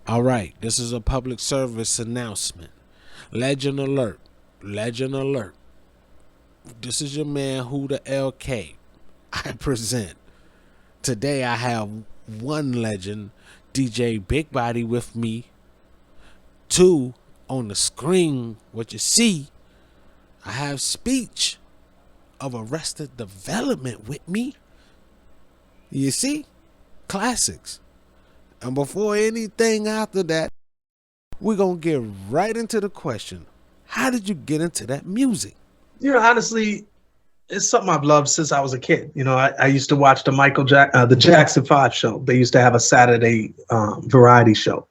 All right, this is a public service announcement. Legend alert. Legend alert. This is your man Hooda LK. I present. Today I have one legend, DJ Big Body, with me. Two, on the screen, what you see, I have speech of Arrested Development with me. You see? Classics. And before anything after that, we're going to get right into the question. How did you get into that music? Honestly, it's something I've loved since I was a kid. I used to watch the Jackson 5 show. They used to have a Saturday variety show.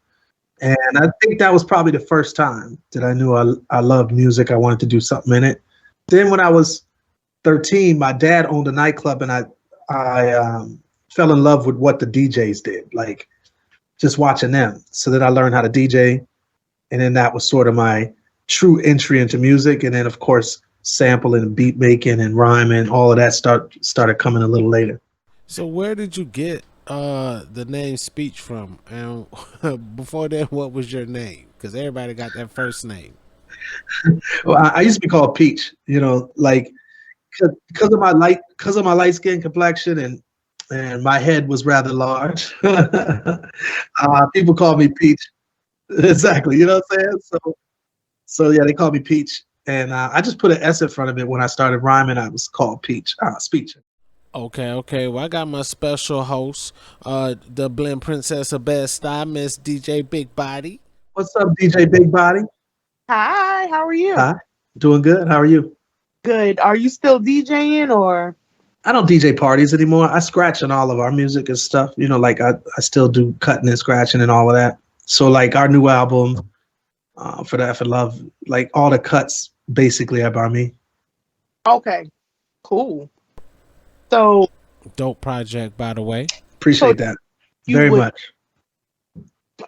And I think that was probably the first time that I knew I loved music. I wanted to do something in it. Then when I was 13, my dad owned a nightclub, and I fell in love with what the DJs did, like just watching them. So then I learned how to DJ, and then that was sort of my true entry into music. And then, of course, sampling and beat making and rhyming, all of that started coming a little later. So where did you get the name Speech from? And before that, what was your name? Because everybody got that first name. Well, I used to be called Peach, like because of my light skin complexion, and my head was rather large. People call me Peach. Exactly, you know what I'm saying? So yeah, they call me Peach, and I just put an S in front of it when I started rhyming. I was called Peach, Speech. Okay. Well, I got my special host, the Blend Princess of Best Style, Miss DJ Big Body. What's up, DJ Big Body? Hi, how are you? Hi, doing good. How are you? Good. Are you still DJing or? I don't DJ parties anymore. I scratch on all of our music and stuff. Like I still do cutting and scratching and all of that. So like our new album, For That For Love, like all the cuts basically are by me. Okay, cool. So Dope project, by the way. Appreciate that you very would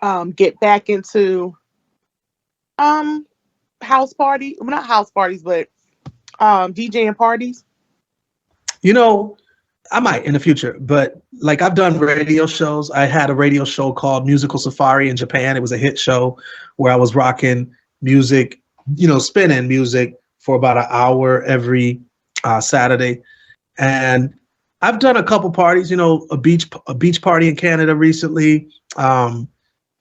much. get back into house party, well, not house parties, but DJing parties. I might in the future, but like I've done radio shows. I had a radio show called Musical Safari in Japan. It was a hit show where I was rocking music, spinning music for about an hour every Saturday. And I've done a couple parties, a beach party in Canada recently. And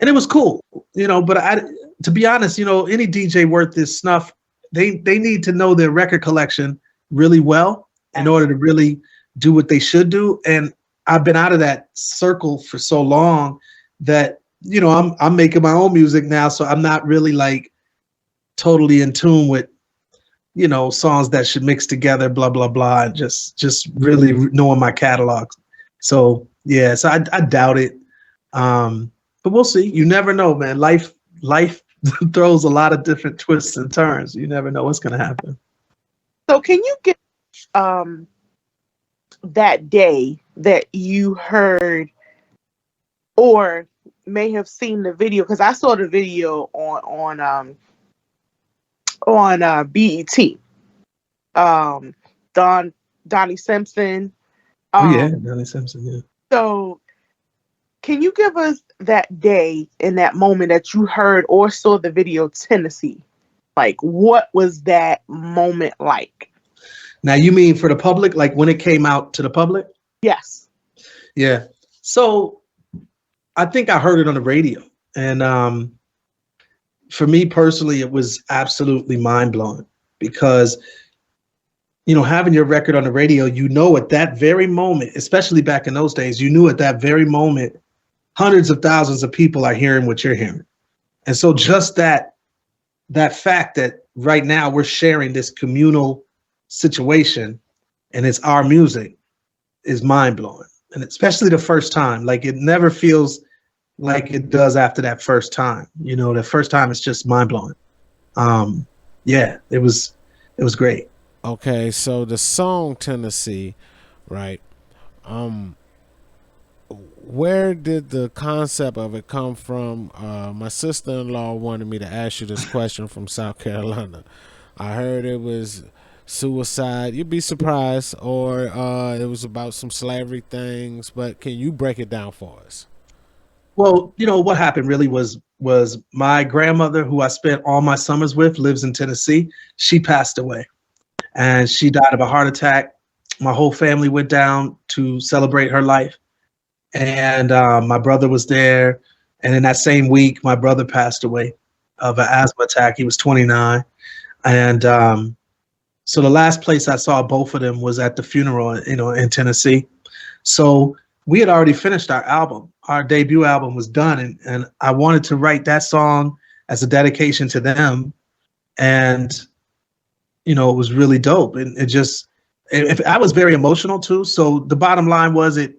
it was cool, but to be honest, any DJ worth his snuff, they need to know their record collection really well in order to really do what they should do. And I've been out of that circle for so long that, I'm making my own music now. So I'm not really like totally in tune with, songs that should mix together, blah, blah, blah, and just really knowing my catalog. So yeah, so I doubt it. But we'll see. You never know, man. Life throws a lot of different twists and turns. You never know what's gonna happen. So can you get that day that you heard or may have seen the video? Because I saw the video on BET. Donnie Simpson. Oh yeah, Donnie Simpson. Yeah. So can you give us that day and that moment that you heard or saw the video Tennessee? Like, what was that moment like? Now, you mean for the public, like when it came out to the public? Yes. Yeah. So I think I heard it on the radio. And for me personally, it was absolutely mind blowing because, having your record on the radio, at that very moment, especially back in those days, you knew at that very moment, hundreds of thousands of people are hearing what you're hearing. And so just that fact that right now we're sharing this communal situation and it's our music is mind blowing. And especially the first time, like it never feels like it does after that first time. The first time it's just mind blowing. Yeah, it was great. Okay, so the song Tennessee, right? Where did the concept of it come from? My sister-in-law wanted me to ask you this question from South Carolina. I heard it was suicide. You'd be surprised, or it was about some slavery things. But can you break it down for us? Well, what happened really was my grandmother, who I spent all my summers with, lives in Tennessee. She passed away, and she died of a heart attack. My whole family went down to celebrate her life, and my brother was there. And in that same week, my brother passed away of an asthma attack. He was 29, and so the last place I saw both of them was at the funeral, in Tennessee. So we had already finished our album. Our debut album was done, and I wanted to write that song as a dedication to them. And, it was really dope. And I was very emotional too. So the bottom line was it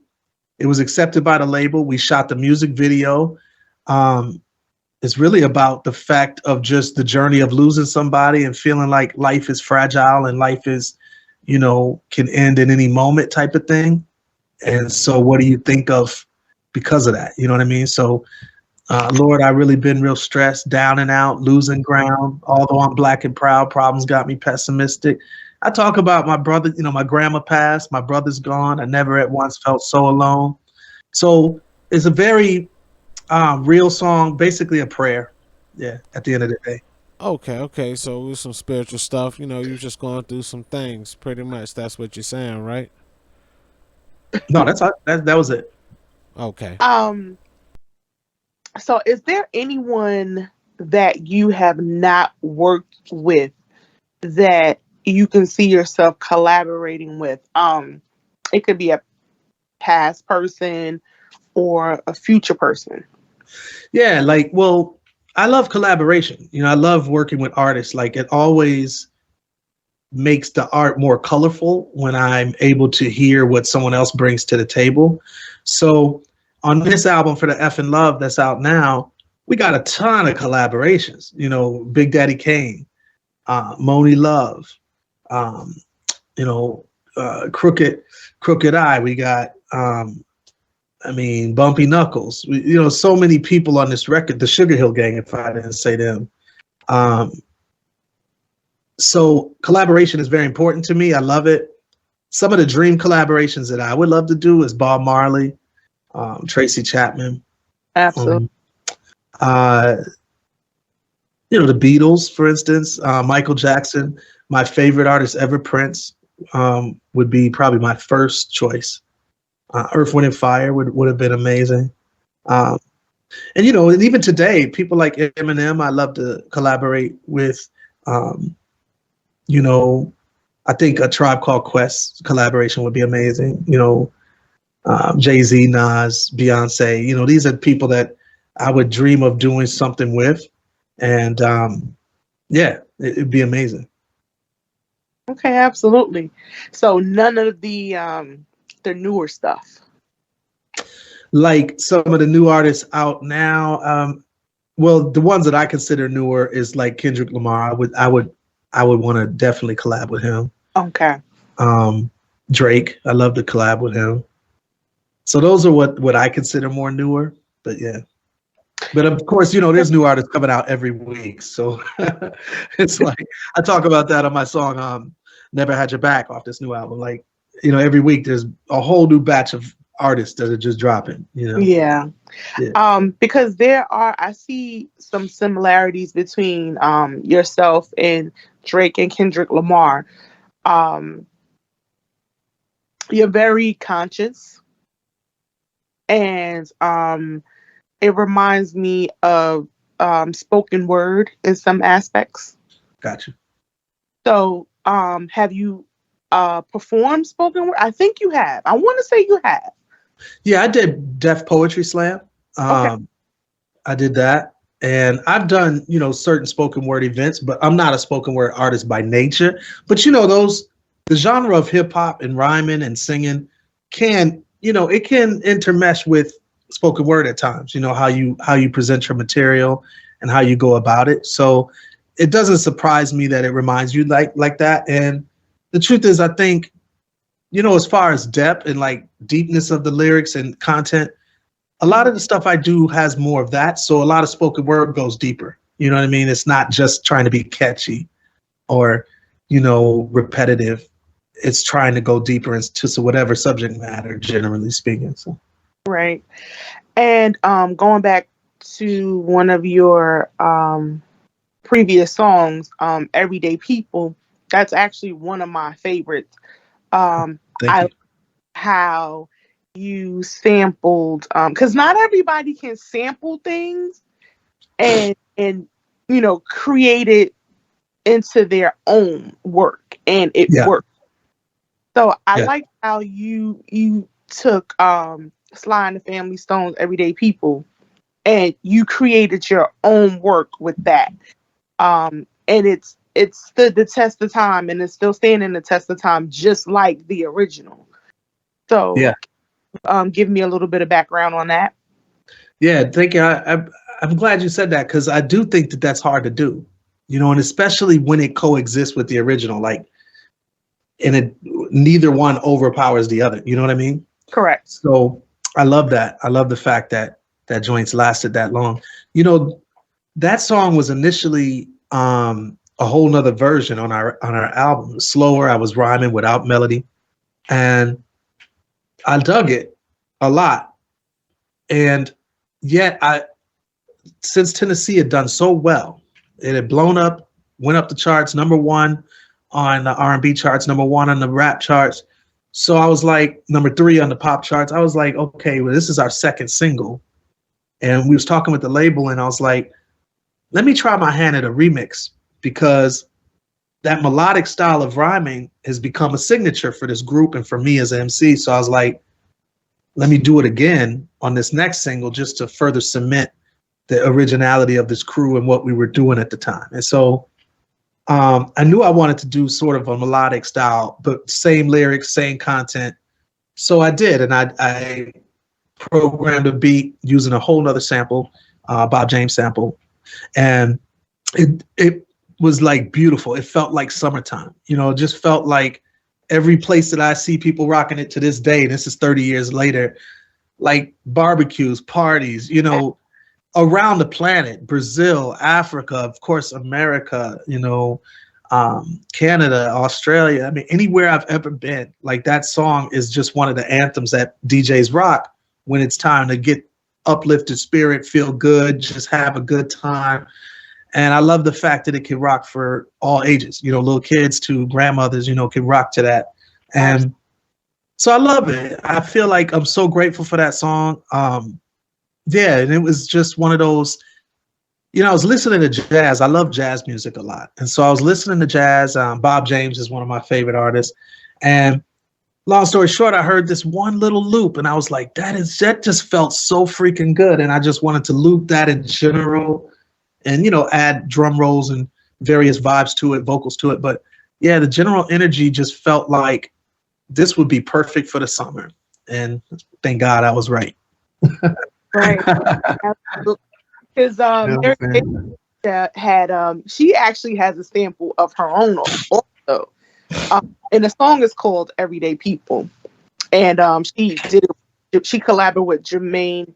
was accepted by the label. We shot the music video. It's really about the fact of just the journey of losing somebody and feeling like life is fragile and life is, can end in any moment type of thing. And so what do you think of because of that? You know what I mean? So, Lord, I really been real stressed, down and out, losing ground. Although I'm black and proud, problems got me pessimistic. I talk about my brother, my grandma passed, my brother's gone. I never at once felt so alone. So it's a very real song, basically a prayer. Yeah, at the end of the day. Okay. So with some spiritual stuff, you're just going through some things. Pretty much, that's what you're saying, right? No, that was it. Okay. So is there anyone that you have not worked with that you can see yourself collaborating with? It could be a past person or a future person. Yeah, I love collaboration. I love working with artists. Like, it always makes the art more colorful when I'm able to hear what someone else brings to the table. So on this album for the F and Love that's out now, we got a ton of collaborations. Big Daddy Kane, Moni Love, Crooked Eye. We got Bumpy Knuckles. So many people on this record. The Sugar Hill Gang, if I didn't say them. So collaboration is very important to me. I love it. Some of the dream collaborations that I would love to do is Bob Marley, Tracy Chapman. Absolutely. The Beatles, for instance, Michael Jackson. My favorite artist ever, Prince, would be probably my first choice. Earth, Wind, and Fire would have been amazing. And even today, people like Eminem, I love to collaborate with. I think a Tribe Called Quest collaboration would be amazing. Jay-Z, Nas, Beyonce. These are people that I would dream of doing something with, and it'd be amazing. Okay, absolutely. So none of the newer stuff. Like some of the new artists out now. Well, the ones that I consider newer is like Kendrick Lamar. I would want to definitely collab with him. Okay. Drake, I love to collab with him. So those are what I consider more newer. But yeah. But of course, there's new artists coming out every week. So it's like I talk about that on my song Never Had Your Back off this new album. Like, every week there's a whole new batch of artists that are just dropping, Yeah. Because I see some similarities between yourself and Drake and Kendrick Lamar. You're very conscious, and it reminds me of spoken word in some aspects. Gotcha. So have you performed spoken word? I think you have. I want to say you have. Yeah, I did Def Poetry Slam. Okay. I did that. And I've done, certain spoken word events, but I'm not a spoken word artist by nature. But the genre of hip hop and rhyming and singing can, it can intermesh with spoken word at times, how you present your material and how you go about it. So it doesn't surprise me that it reminds you like that. And the truth is, I think, as far as depth and like deepness of the lyrics and content, a lot of the stuff I do has more of that. So a lot of spoken word goes deeper. You know what I mean? It's not just trying to be catchy or, repetitive. It's trying to go deeper into whatever subject matter, generally speaking. So. Right. And going back to one of your previous songs, Everyday People, that's actually one of my favorites. Thank I you. how you sampled, because not everybody can sample things and create it into their own work, and it Yeah, worked. So I yeah, like how you took Sly and the Family Stone's Everyday People, and you created your own work with that. And it's stood the test of time, and it's still standing the test of time, just like the original. yeah, So give me a little bit of background on that. yeah. Thank you. I'm glad you said that because I do think that that's hard to do, and especially when it coexists with the original, like, and it neither one overpowers the other. You know what I mean? Correct. So I love that. I love the fact that that joints lasted that long. You know, that song was initially a whole nother version on our album. It was slower. I was rhyming without melody, and I dug it a lot. And yet, I since Tennessee had done so well, it had blown up, went up the charts, number one on the R&B charts, number one on the rap charts. So I was like number three on the pop charts. I was like, okay, well, this is our second single. And we was talking with the label, and I was like, let me try my hand at a remix because that melodic style of rhyming has become a signature for this group and for me as an MC. So I was like, let me do it again on this next single just to further cement the originality of this crew and what we were doing at the time. And so I knew I wanted to do sort of a melodic style, but same lyrics, same content. So I did, and I programmed a beat using a whole nother sample, Bob James sample, and it was like beautiful. It felt like summertime. It just felt like every place that I see people rocking it to this day, and this is 30 years later, like barbecues, parties, around the planet, Brazil, Africa, of course, America, Canada, Australia. I mean, anywhere I've ever been, like that song is just one of the anthems that DJs rock when it's time to get uplifted spirit, feel good, just have a good time. And I love the fact that it can rock for all ages, little kids to grandmothers, can rock to that. And so I love it. I feel like I'm so grateful for that song. Yeah, and it was just one of those, I was listening to jazz. I love jazz music a lot. And so I was listening to jazz. Bob James is one of my favorite artists. And long story short, I heard this one little loop and I was like, that just felt so freaking good. And I just wanted to loop that in general and, add drum rolls and various vibes to it, vocals to it. But yeah, the general energy just felt like this would be perfect for the summer. And thank God I was right. Right. Because had she actually has a sample of her own also. And the song is called Everyday People. And she collaborated with Jermaine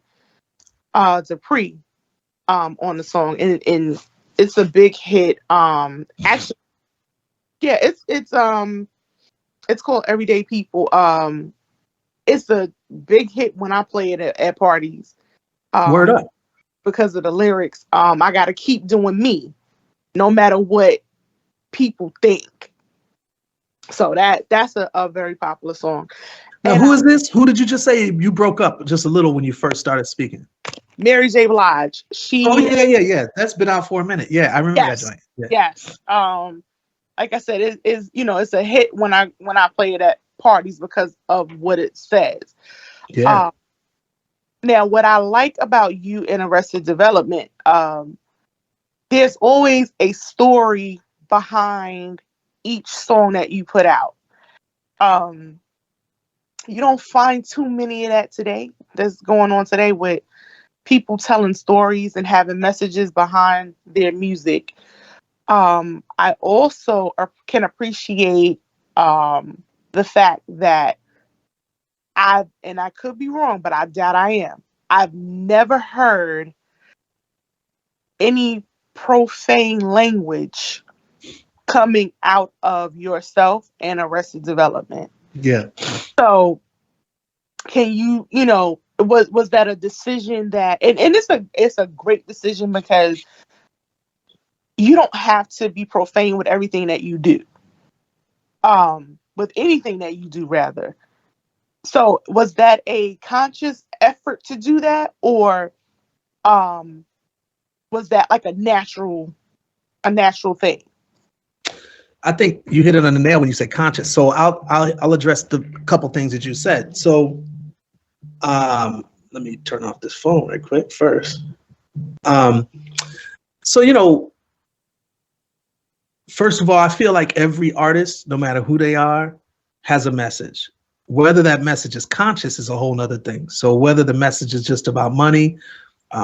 Dupri on the song, and it's a big hit. Actually, yeah, it's called Everyday People. It's a big hit when I play it at parties. Word up. Because of the lyrics. I gotta keep doing me, no matter what people think. So that's a very popular song. Now, And who is this? Who did you just say? You broke up just a little when you first started speaking. Mary J. Blige. Oh yeah. That's been out for a minute. Yeah, I remember that joint. Yeah. Yes. Like I said, it is, it's a hit when I play it at parties because of what it says. Yeah. Now, what I like about you in Arrested Development, there's always a story behind each song that you put out. You don't find too many of that today. That's going on today with people telling stories and having messages behind their music. I also can appreciate the fact that and I could be wrong, but I doubt I am. I've never heard any profane language coming out of yourself and Arrested Development. Yeah. So can you, was that a decision that, and it's a great decision because you don't have to be profane with everything that you do. With anything that you do, rather. So was that a conscious effort to do that, or was that like a natural thing? I think you hit it on the nail when you say conscious. So I'll address the couple things that you said. So let me turn off this phone right quick first. So first of all, I feel like every artist, no matter who they are, has a message. Whether that message is conscious is a whole nother thing. So whether the message is just about money,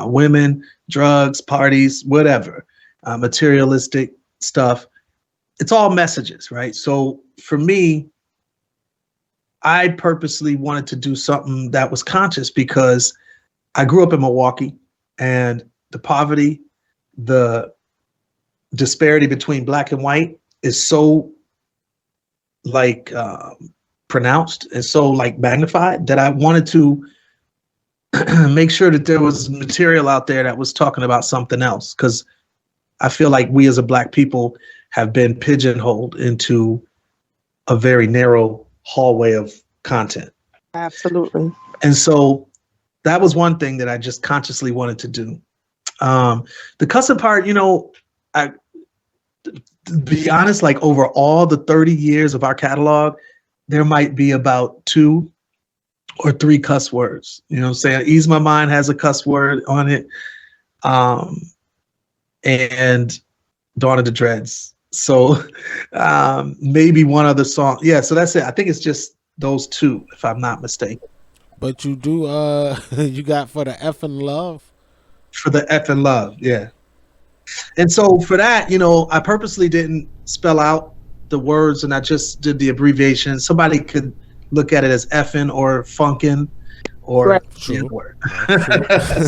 women, drugs, parties, whatever, materialistic stuff, it's all messages, right? So for me, I purposely wanted to do something that was conscious because I grew up in Milwaukee, and the poverty, the disparity between black and white is so like pronounced and so like magnified that I wanted to make sure that there was material out there that was talking about something else, because I feel like we as a black people have been pigeonholed into a very narrow hallway of content. Absolutely. And so that was one thing that I just consciously wanted to do. The cussing part, I, to be honest, like over all the 30 years of our catalog, there might be about 2 or 3 cuss words. You know what I'm saying? Ease My Mind has a cuss word on it. And Dawn of the Dreads. So maybe one other song. Yeah, so that's it. I think it's just those 2, if I'm not mistaken. But you do, you got For the Effing Love? For the Effing Love, yeah. And so for that, I purposely didn't spell out the words, and I just did the abbreviation. Somebody could look at it as effing or funkin' or Right. the N-word.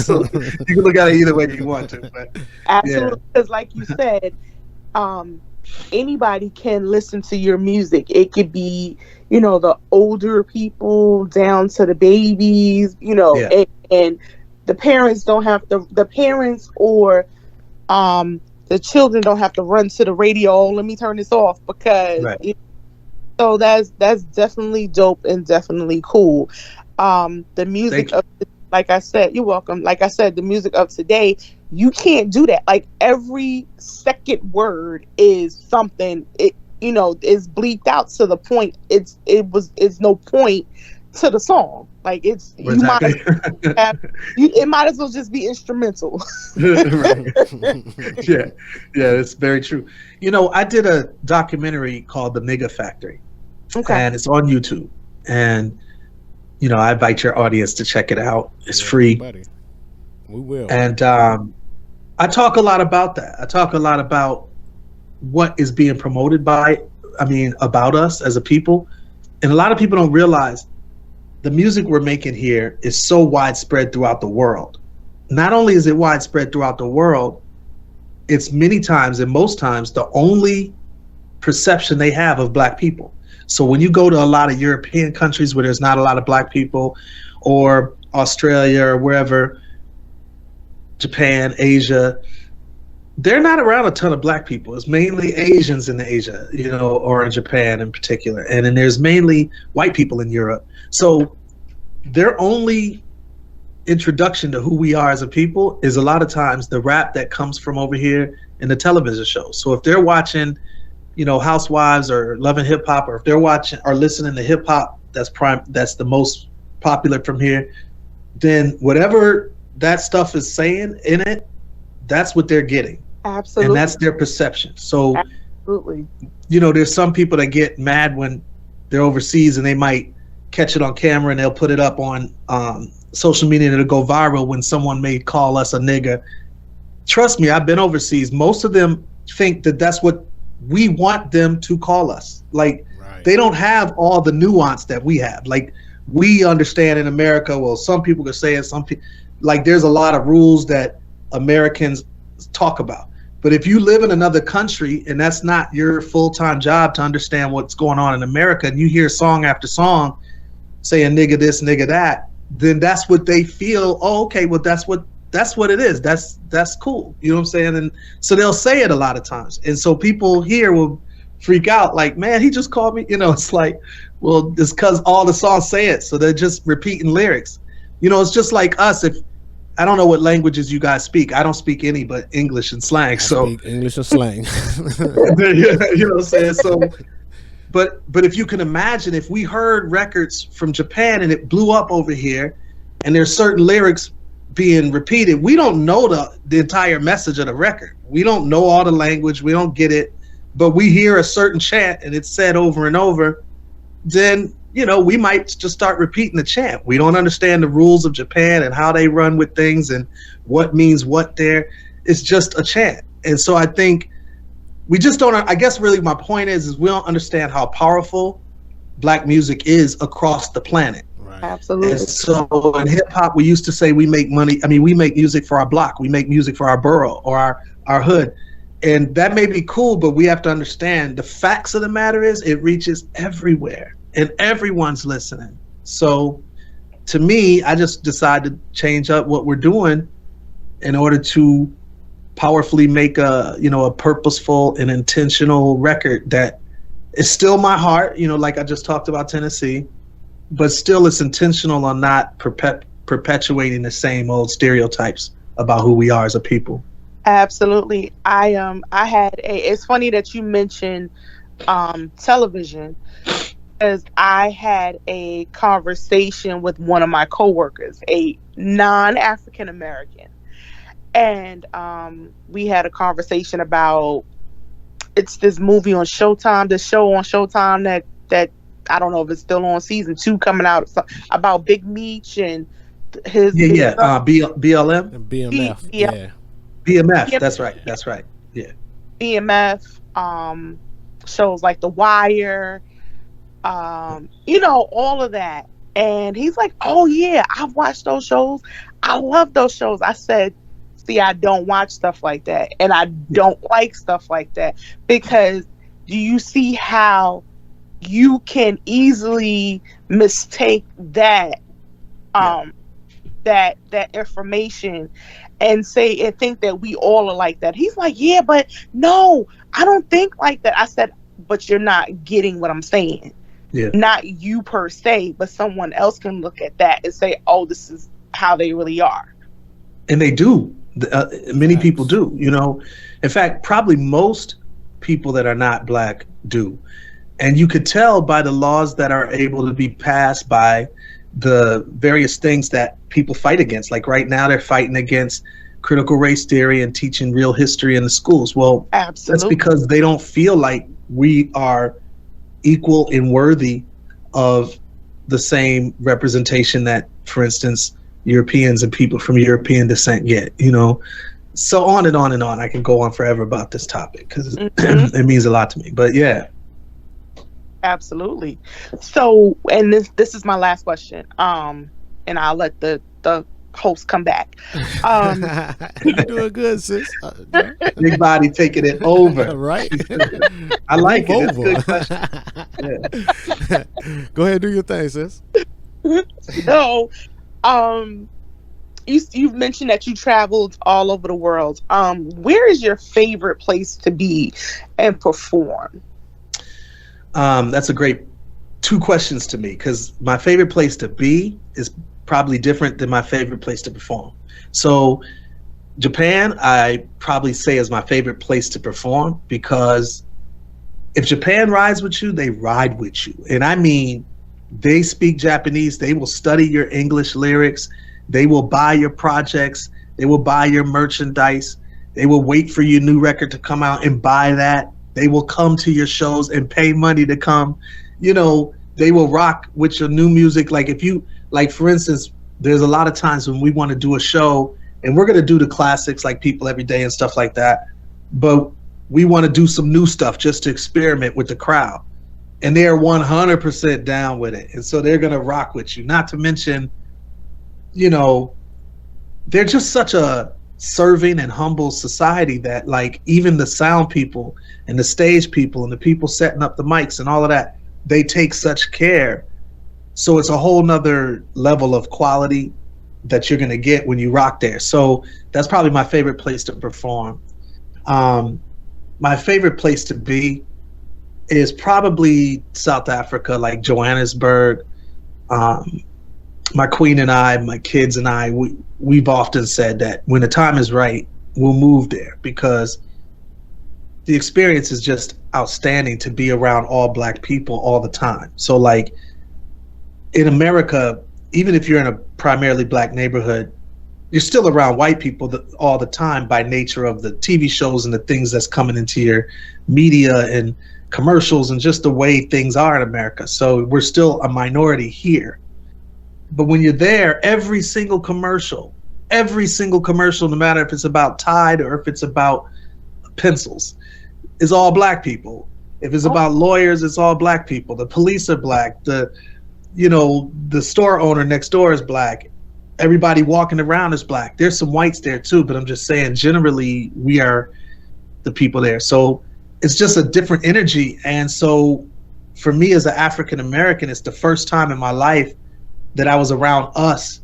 So you can look at it either way you want to. But Absolutely, because like you said, anybody can listen to your music. It could be, the older people down to the babies, and the parents don't have the parents or the children don't have to run to the radio. Oh, let me turn this off because. Right. So that's definitely dope and definitely cool. The music of, like I said, you're welcome. Like I said, the music of today, you can't do that. Like every second word is something. It is bleeped out to the point. It's no point to the song. Like it's exactly. It might as well just be instrumental. Yeah, it's very true. I did a documentary called The Nigga Factory. Okay. And it's on YouTube. And I invite your audience to check it out. It's free. Buddy. We will. And I talk a lot about that. I talk a lot about what is being promoted about us as a people. And a lot of people don't realize the music we're making here is so widespread throughout the world. Not only is it widespread throughout the world, it's many times and most times the only perception they have of black people. So when you go to a lot of European countries where there's not a lot of black people, or Australia or wherever, Japan, Asia, they're not around a ton of black people. It's mainly Asians in Asia, or in Japan in particular. And then there's mainly white people in Europe. So their only introduction to who we are as a people is a lot of times the rap that comes from over here in the television shows. So if they're watching, Housewives or Love & Hip Hop, or if they're watching or listening to hip hop, that's the most popular from here, then whatever that stuff is saying in it, that's what they're getting. Absolutely. And that's their perception. So absolutely. There's some people that get mad when they're overseas and they might catch it on camera and they'll put it up on social media and it'll go viral when someone may call us a nigga. Trust me, I've been overseas. Most of them think that that's what we want them to call us. Like, right. They don't have all the nuance that we have. Like, we understand in America, well, some people could say it, some people, like, there's a lot of rules that Americans talk about. But if you live in another country and that's not your full-time job to understand what's going on in America, and you hear song after song saying nigga this, nigga that, then that's what they feel. Oh, okay, well that's what it is. That's cool. You know what I'm saying? And so they'll say it a lot of times. And so people here will freak out like, man, he just called me. You know, it's like, well, it's because all the songs say it. So they're just repeating lyrics. You know, it's just like us. If I don't know what languages you guys speak. I don't speak any but English and slang. I speak English and slang. You know what I'm saying? So, but if you can imagine, if we heard records from Japan and it blew up over here, and there's certain lyrics being repeated, we don't know the entire message of the record. We don't know all the language. We don't get it, but we hear a certain chant and it's said over and over. Then, you know, we might just start repeating the chant. We don't understand the rules of Japan and how they run with things and what means what there. It's just a chant. And so I think we just don't, I guess really my point is we don't understand how powerful Black music is across the planet. Right. Absolutely. And so in hip hop, we used to say we make money. I mean, we make music for our block. We make music for our borough or our hood. And that may be cool, but we have to understand the facts of the matter is it reaches everywhere. And everyone's listening. So to me, I just decided to change up what we're doing in order to powerfully make a purposeful and intentional record that is still my heart, you know, like I just talked about Tennessee, but still it's intentional on not perpetuating the same old stereotypes about who we are as a people. Absolutely. It's funny that you mentioned television, because I had a conversation with one of my coworkers, a non-African American, and we had a conversation about it's this movie on Showtime, this show on Showtime that I don't know if it's still on season 2 coming out, about Big Meech and his BLM, BMF, yeah. BMF. That's right. Yeah, BMF, shows like The Wire. You know, all of that. And he's like, oh yeah, I've watched those shows. I love those shows. I said, see, I don't watch stuff like that. And I don't like stuff like that, because do you see how you can easily mistake that, that information and say and think that we all are like that. He's like, yeah, but no, I don't think like that. I said, but you're not getting what I'm saying. Yeah. Not you per se, but someone else can look at that and say, oh, this is how they really are. And they do. Many people do, you know. In fact, probably most people that are not Black do. And you could tell by the laws that are able to be passed, by the various things that people fight against. Like right now, they're fighting against critical race theory and teaching real history in the schools. Well, absolutely. That's because they don't feel like we are equal and worthy of the same representation that, for instance, Europeans and people from European descent get, you know. So on and on and on. I can go on forever about this topic because it means a lot to me. But yeah. Absolutely. So, and this is my last question. And I'll let the host come back. You're doing good, sis. Big body taking it over. Right? I like it. Over. That's a good question. Yeah. Go ahead and do your thing, sis. So, you've mentioned that you traveled all over the world. Where is your favorite place to be and perform? That's a great 2 questions to me, because my favorite place to be is probably different than my favorite place to perform. So Japan, I probably say is my favorite place to perform, because if Japan rides with you, they ride with you. And I mean, they speak Japanese, they will study your English lyrics, they will buy your projects, they will buy your merchandise, they will wait for your new record to come out and buy that. They will come to your shows and pay money to come. You know, they will rock with your new music. Like if you, like for instance, there's a lot of times when we want to do a show and we're going to do the classics like People Every Day and stuff like that, but we want to do some new stuff just to experiment with the crowd. And they're 100% down with it. And so they're going to rock with you. Not to mention, you know, they're just such a serving and humble society that, like, even the sound people and the stage people and the people setting up the mics and all of that, they take such care So it's a whole nother level of quality that you're going to get when you rock there. So that's probably my favorite place to perform. My favorite place to be is probably South Africa, like Johannesburg. My queen and I, my kids and I, we've often said that when the time is right, we'll move there, because the experience is just outstanding to be around all Black people all the time. So like in America, even if you're in a primarily Black neighborhood, you're still around white people all the time by nature of the TV shows and the things that's coming into your media and commercials and just the way things are in America. So we're still a minority here. But when you're there, every single commercial, no matter if it's about Tide or if it's about pencils, is all Black people. If it's about lawyers, it's all Black people. The police are Black. The store owner next door is Black. Everybody walking around is Black. There's some whites there too, but I'm just saying generally we are the people there. So it's just a different energy. And so for me as an African American, it's the first time in my life that I was around us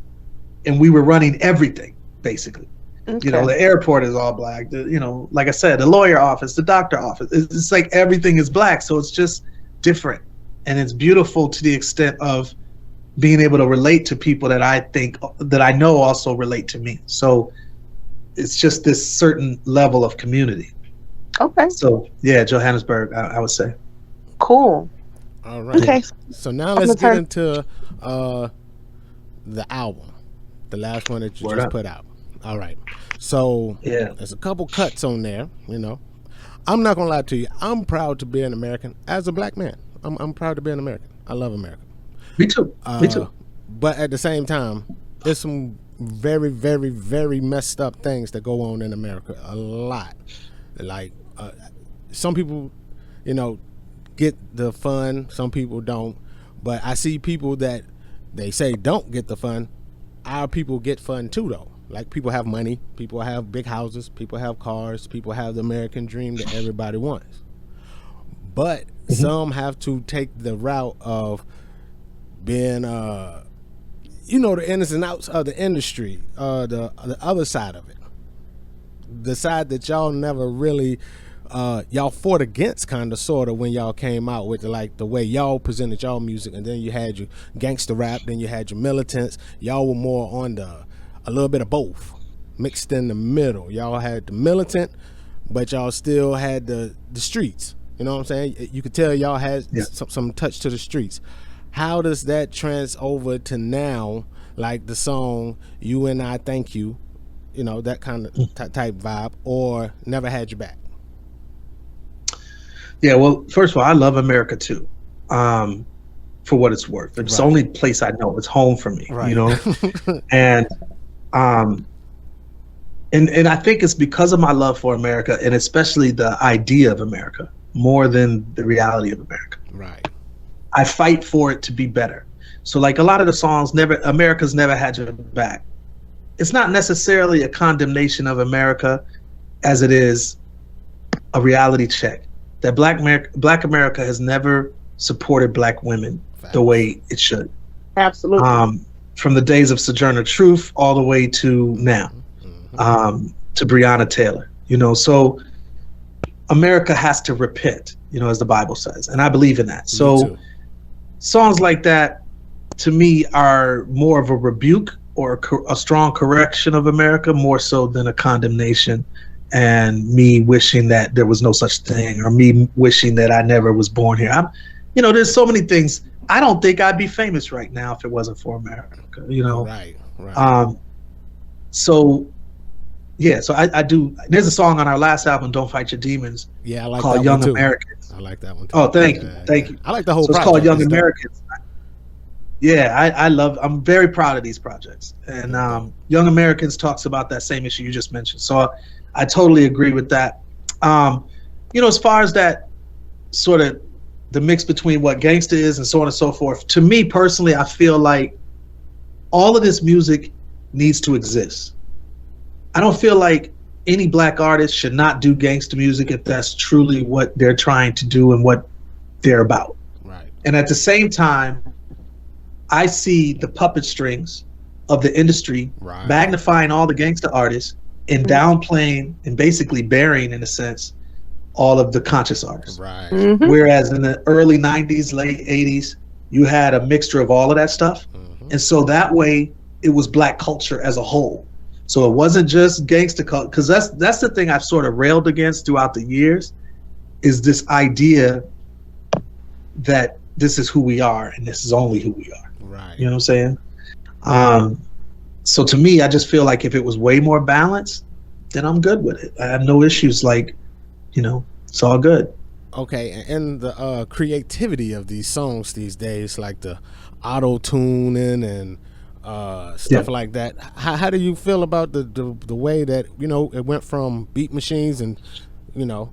and we were running everything, basically. Okay. The airport is all Black. Like I said, the lawyer office, the doctor office, it's like everything is Black. So it's just different. And it's beautiful to the extent of being able to relate to people that I know also relate to me. So it's just this certain level of community. Okay. So yeah, Johannesburg, I would say. Cool. All right. Okay. So now let's get into the album, the last one that you just put out. All right. So yeah, there's a couple cuts on there. I'm not gonna lie to you. I'm proud to be an American as a Black man. I'm proud to be an American. I love America. Me too. Me too. But at the same time, there's some very, very, very messed up things that go on in America. A lot. Like some people, get the fun. Some people don't. But I see people that they say don't get the fun. Our people get fun too, though. Like people have money. People have big houses. People have cars. People have the American dream that everybody wants. But some have to take the route of being, the ins and outs of the industry, the other side of it, the side that y'all never really, y'all fought against, kind of, sort of, when y'all came out with the way y'all presented y'all music, and then you had your gangster rap, then you had your militants. Y'all were more on a little bit of both, mixed in the middle. Y'all had the militant, but y'all still had the streets. You know what I'm saying? You could tell y'all had some touch to the streets. How does that trans over to now, like the song "You and I Thank You," that kind of type vibe, or "Never Had Your Back"? Yeah, well, first of all, I love America too, for what it's worth. It's the only place I know. It's home for me, and I think it's because of my love for America, and especially the idea of America, more than the reality of America. Right. I fight for it to be better. So like a lot of the songs, America's Never Had Your Back. It's not necessarily a condemnation of America as it is a reality check that Black America has never supported Black women the way it should. Absolutely. From the days of Sojourner Truth all the way to now, to Breonna Taylor, so America has to repent, as the Bible says. And I believe in that. So songs like that, to me, are more of a rebuke or a strong correction of America, more so than a condemnation and me wishing that there was no such thing, or me wishing that I never was born here. There's so many things. I don't think I'd be famous right now if it wasn't for America, Right. So I do. There's a song on our last album, "Don't Fight Your Demons," I like called that "Young one too. Americans." I like that one too. Oh, thank you. I like the whole. So it's called "Young Americans." Yeah, I'm very proud of these projects, and "Young Americans" talks about that same issue you just mentioned. So I totally agree with that. As far as that sort of the mix between what gangsta is and so on and so forth, to me personally, I feel like all of this music needs to exist. I don't feel like any Black artist should not do gangsta music if that's truly what they're trying to do and what they're about. Right. And at the same time, I see the puppet strings of the industry Right. magnifying all the gangster artists and downplaying and basically burying, in a sense, all of the conscious artists. Right. Mhm. Whereas in the early 90s, late 80s, you had a mixture of all of that stuff. And so that way it was black culture as a whole. So it wasn't just gangster culture, because that's the thing I've sort of railed against throughout the years, is this idea that this is who we are and this is only who we are. Right. You know what I'm saying? So to me, I just feel like if it was way more balanced, then I'm good with it. I have no issues. Like, you know, it's all good. Okay, and the creativity of these songs these days, like the auto tuning and stuff like that. How do you feel about the way that, you know, it went from beat machines and, you know,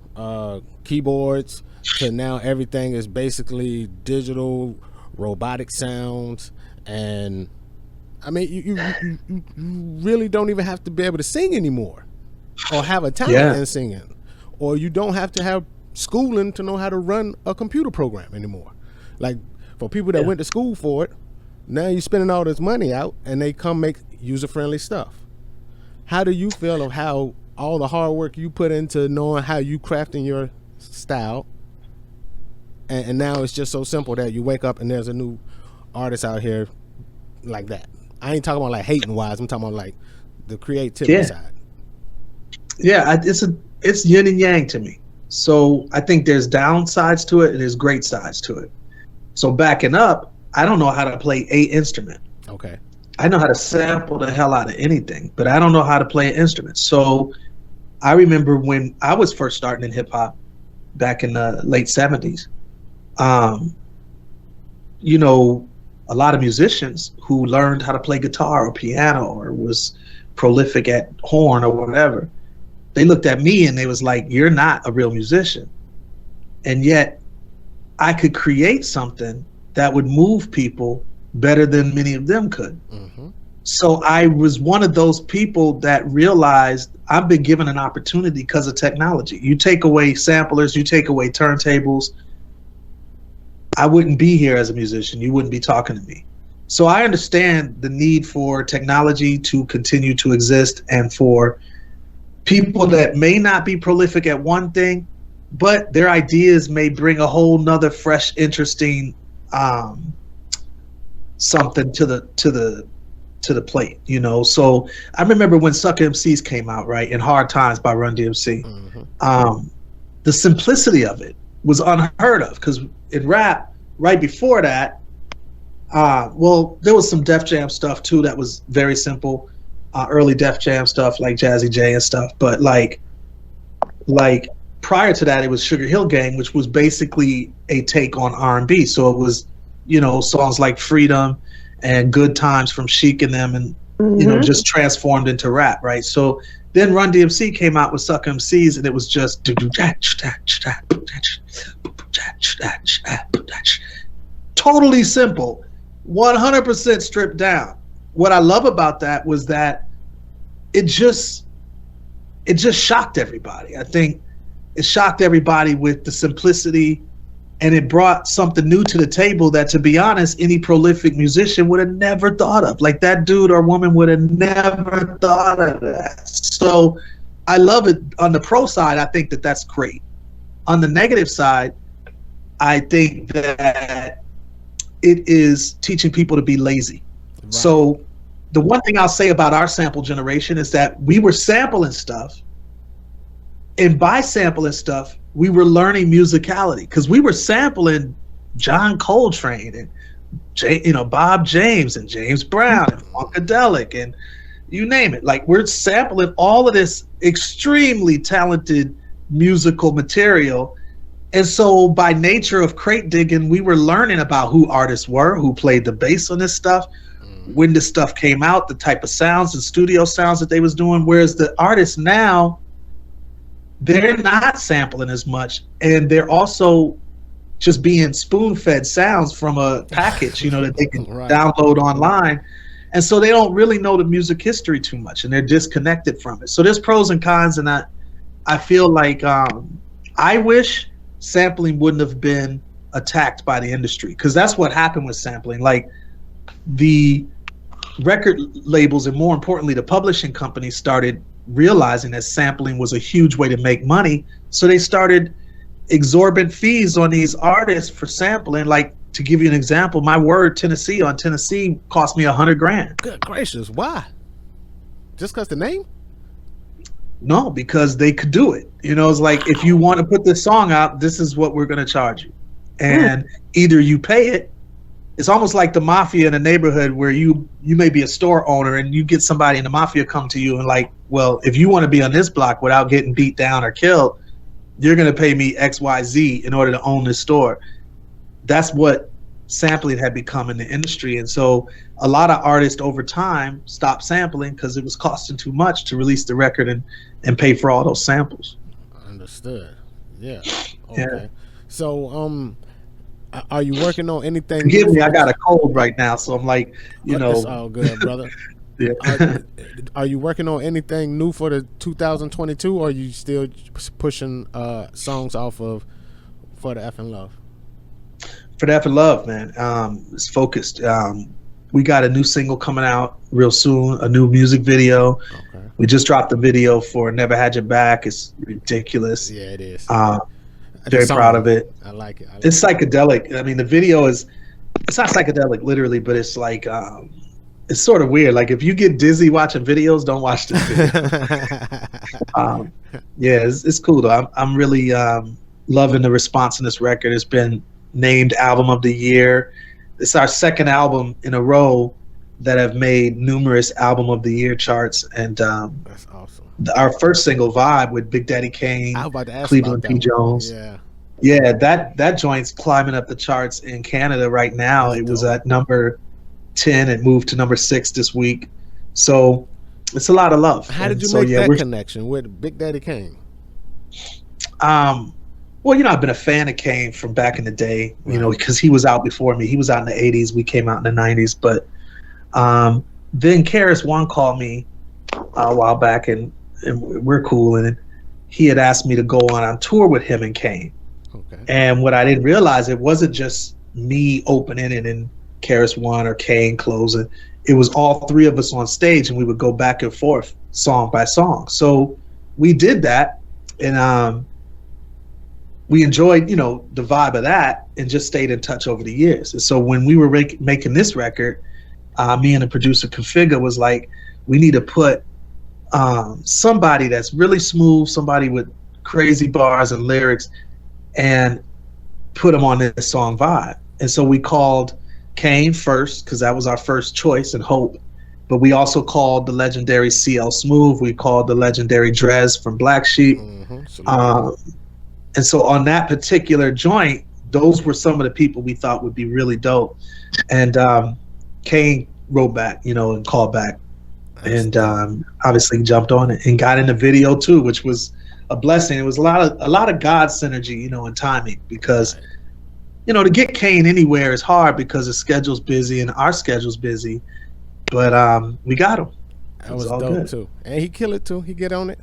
keyboards to now everything is basically digital, robotic sounds, and I mean, you really don't even have to be able to sing anymore, or have a talent in singing, or you don't have to have schooling to know how to run a computer program anymore. Like, for people that went to school for it, now you're spending all this money out and they come make user-friendly stuff. How do you feel of how all the hard work you put into knowing how you crafting your style, and now it's just so simple that you wake up and there's a new artist out here like that? I ain't talking about like hating wise, I'm talking about like the creativity side. Yeah, it's yin and yang to me. So I think there's downsides to it and there's great sides to it. So backing up, I don't know how to play a instrument. Okay. I know how to sample the hell out of anything, but I don't know how to play an instrument. So I remember when I was first starting in hip hop back in the late 70s, you know, a lot of musicians who learned how to play guitar or piano or was prolific at horn or whatever, they looked at me and they was like, you're not a real musician. And yet I could create something that would move people better than many of them could. So I was one of those people that realized I've been given an opportunity because of technology. You take away samplers, you take away turntables, I wouldn't be here as a musician. You wouldn't be talking to me. So I understand the need for technology to continue to exist, and for people that may not be prolific at one thing, but their ideas may bring a whole nother fresh, interesting something to the plate, you know. So I remember when Sucker MCs came out, right, in Hard Times by Run DMC. The simplicity of it was unheard of, because in rap, right before that, well, there was some Def Jam stuff too that was very simple, early Def Jam stuff like Jazzy J and stuff. But like prior to that, it was Sugar Hill Gang, which was basically a take on R&B. So it was, you know, songs like Freedom and Good Times from Chic and them, and you know, just transformed into rap, right? So then Run DMC came out with Sucker MCs, and it was just totally simple, 100% stripped down. What I love about that was that it just shocked everybody. I think it shocked everybody with the simplicity, and it brought something new to the table that, to be honest, any prolific musician would have never thought of. Like, that dude or woman would have never thought of that. So I love it. On the pro side, I think that that's great. On the negative side, I think that it is teaching people to be lazy. Right. So the one thing I'll say about our sample generation is that we were sampling stuff, and by sampling stuff, we were learning musicality, because we were sampling John Coltrane and Bob James and James Brown and Funkadelic and you name it. Like, we're sampling all of this extremely talented musical material. And so by nature of crate digging, we were learning about who artists were, who played the bass on this stuff, when this stuff came out, the type of sounds and studio sounds that they was doing. Whereas the artists now, they're not sampling as much, and they're also just being spoon-fed sounds from a package, you know, that they can download online. And so they don't really know the music history too much, and they're disconnected from it. So there's pros and cons, and I feel like I wish sampling wouldn't have been attacked by the industry, because that's what happened with sampling. Like, the record labels and, more importantly, the publishing companies started realizing that sampling was a huge way to make money. So they started exorbitant fees on these artists for sampling. Like, to give you an example, my word Tennessee on Tennessee cost me $100,000. Good gracious, why? Just because the name? No, because they could do it. You know, it's like, if you want to put this song out, this is what we're going to charge you. And either you pay it. It's almost like the mafia in a neighborhood where you may be a store owner and you get somebody in the mafia come to you and like, well, if you want to be on this block without getting beat down or killed, you're going to pay me XYZ in order to own this store. That's what sampling had become in the industry. And so a lot of artists over time stopped sampling because it was costing too much to release the record and pay for all those samples. Understood. Yeah. Okay. Yeah. So, are you working on anything? Forgive me, I got a cold right now, so I'm like, you know. It's all good, brother. Yeah. Are you working on anything new for the 2022, or are you still pushing songs off of For the Effing Love? For the Effing Love, man, it's focused. We got a new single coming out real soon, a new music video. Okay. We just dropped the video for Never Had Your Back. It's ridiculous. Yeah, it is. Very proud of it. I like it. It's psychedelic. I mean, the video it's not psychedelic literally, but it's like, it's sort of weird. Like, if you get dizzy watching videos, don't watch this video. Yeah, it's cool though. I'm really loving the response in this record. It's been named Album of the Year. It's our second album in a row that have made numerous Album of the Year charts. And that's awesome. Our first single, Vibe, with Big Daddy Kane, Cleveland P. Jones. Yeah, that joint's climbing up the charts in Canada right now. It was at number 10. It moved to number 6 this week. So it's a lot of love. How did you make that connection with Big Daddy Kane? Well, you know, I've been a fan of Kane from back in the day, you know, because he was out before me. He was out in the 80s. We came out in the 90s. But then KRS-One called me a while back, and we're cool. And he had asked me to go on tour with him and Kane. Okay. And what I didn't realize, it wasn't just me opening it and KRS-One or Kane closing. It was all three of us on stage, and we would go back and forth song by song. So we did that, and we enjoyed, you know, the vibe of that, and just stayed in touch over the years. And so when we were making this record, me and the producer Configure was like, we need to put somebody that's really smooth, somebody with crazy bars and lyrics, and put them on this song Vibe. And so we called Kane first, because that was our first choice and hope. But we also called the legendary CL Smooth. We called the legendary Drez from Black Sheep. And so on that particular joint, those were some of the people we thought would be really dope. And Kane wrote back, you know, and called back. And obviously jumped on it and got in the video too, which was a blessing. It was a lot of God synergy, you know, and timing, because you know, to get Kane anywhere is hard because his schedule's busy and our schedule's busy. But we got him. That was dope good. Too. And he killed it too. He get on it.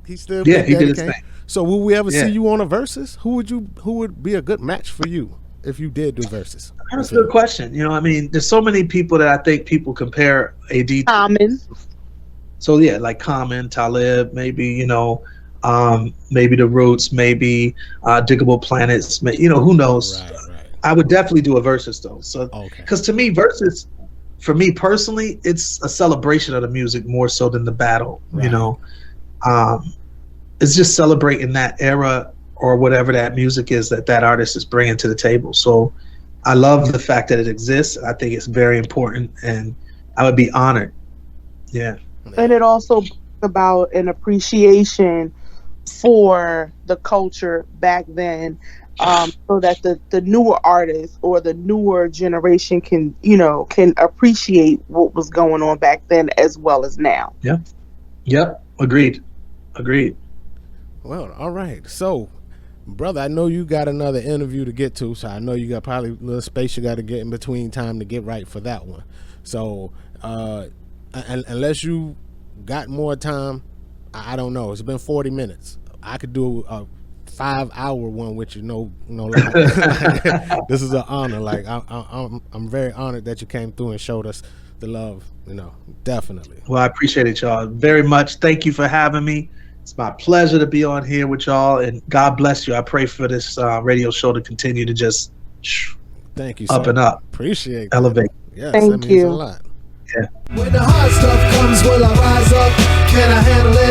He still he did his thing. So will we ever see you on a Versus? Who would be a good match for you if you did do Versus? That's a good question. You know, I mean, there's so many people that I think people compare AD to. Common. So yeah, like Common, Talib, maybe, you know, maybe The Roots, maybe Diggable Planets, you know, who knows? Right. I would definitely do a Versus though. So, because to me, Versus, for me personally, it's a celebration of the music more so than the battle. Right. You know, it's just celebrating that era or whatever that music is that artist is bringing to the table. So, I love the fact that it exists. I think it's very important, and I would be honored. Yeah. And it also brings about an appreciation for the culture back then, so that the newer artists or the newer generation can appreciate what was going on back then as well as now. Yeah. Yep. Agreed. Well, all right. So, brother, I know you got another interview to get to, so I know you got probably a little space you got to get in between time to get right for that one. So, unless you got more time, I don't know. It's been 40 minutes. I could do 5-hour one with you. No lie. This is an honor. Like I'm very honored that you came through and showed us the love. Definitely. Well, I appreciate it, y'all, very much. Thank you for having me. It's my pleasure to be on here with y'all, and God bless you. I pray for this radio show to continue to just thank you, up sir. and up, Appreciate elevate. That. Yes, Thank that means you. a lot. Yeah. When the hard stuff comes, will I rise up? Can I handle it?